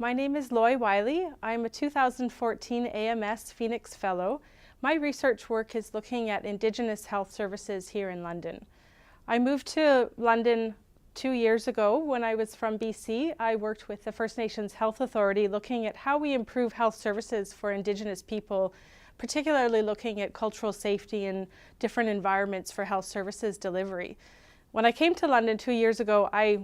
My name is Lloy Wylie. I'm a 2014 AMS Phoenix Fellow. My research work is looking at Indigenous health services here in London. I moved to London 2 years ago when I was from BC. I worked with the First Nations Health Authority looking at how we improve health services for Indigenous people, particularly looking at cultural safety and different environments for health services delivery. When I came to London 2 years ago, I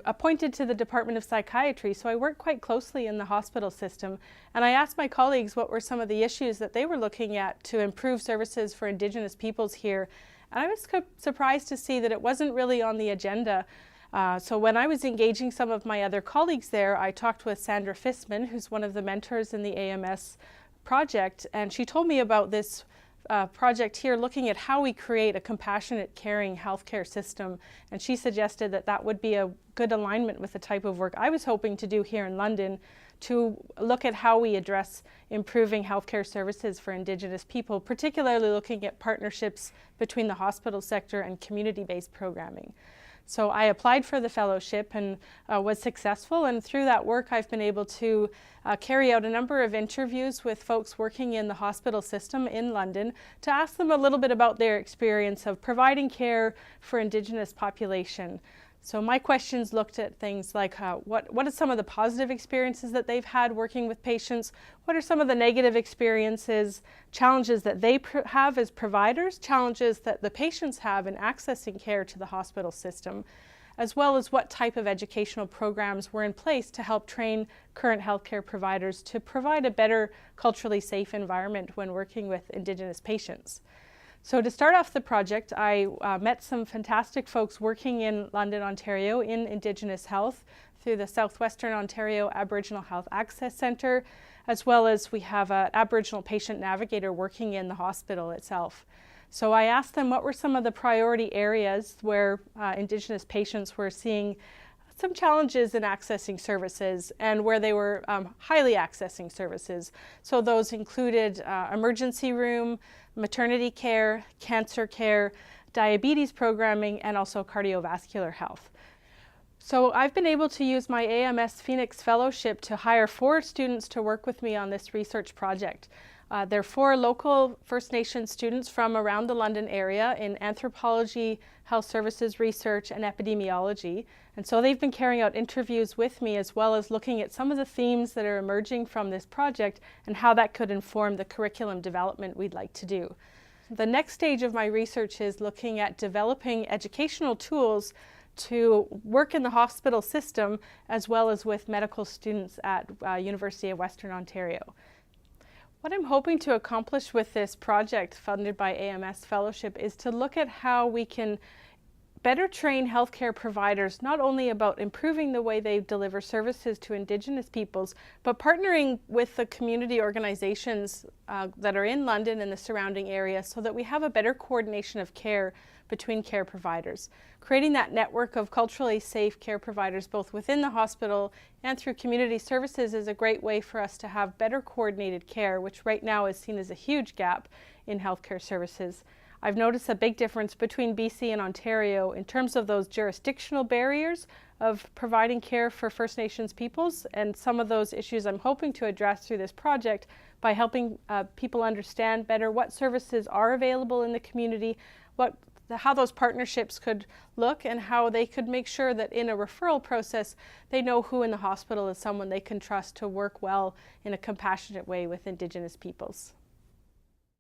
appointed to the Department of Psychiatry, so I worked quite closely in the hospital system. And I asked my colleagues what were some of the issues that they were looking at to improve services for Indigenous peoples here. And I was surprised to see that it wasn't really on the agenda. So when I was engaging some of my other colleagues there, I talked with Sandra Fissman, who's one of the mentors in the AMS project, and she told me about this project here looking at how we create a compassionate, caring healthcare system, and she suggested that that would be a good alignment with the type of work I was hoping to do here in London to look at how we address improving healthcare services for Indigenous people, particularly looking at partnerships between the hospital sector and community-based programming. So I applied for the fellowship and was successful, and through that work I've been able to carry out a number of interviews with folks working in the hospital system in London to ask them a little bit about their experience of providing care for Indigenous population. So my questions looked at things like what are some of the positive experiences that they've had working with patients, what are some of the negative experiences, challenges that they have as providers, challenges that the patients have in accessing care to the hospital system, as well as what type of educational programs were in place to help train current healthcare providers to provide a better culturally safe environment when working with Indigenous patients. So to start off the project, I met some fantastic folks working in London, Ontario in Indigenous health through the Southwestern Ontario Aboriginal Health Access Centre, as well as we have an Aboriginal patient navigator working in the hospital itself. So I asked them what were some of the priority areas where Indigenous patients were seeing some challenges in accessing services and where they were highly accessing services. So those included emergency room, maternity care, cancer care, diabetes programming, and also cardiovascular health. So I've been able to use my AMS Phoenix Fellowship to hire 4 students to work with me on this research project. They're 4 local First Nations students from around the London area in anthropology, health services research, and epidemiology. And so they've been carrying out interviews with me as well as looking at some of the themes that are emerging from this project and how that could inform the curriculum development we'd like to do. The next stage of my research is looking at developing educational tools to work in the hospital system as well as with medical students at University of Western Ontario. What I'm hoping to accomplish with this project funded by AMS Fellowship is to look at how we can better train healthcare providers not only about improving the way they deliver services to Indigenous peoples, but partnering with the community organizations that are in London and the surrounding area so that we have a better coordination of care between care providers. Creating that network of culturally safe care providers both within the hospital and through community services is a great way for us to have better coordinated care, which right now is seen as a huge gap in healthcare services. I've noticed a big difference between BC and Ontario in terms of those jurisdictional barriers of providing care for First Nations peoples, and some of those issues I'm hoping to address through this project by helping people understand better what services are available in the community, how those partnerships could look, and how they could make sure that in a referral process they know who in the hospital is someone they can trust to work well in a compassionate way with Indigenous peoples.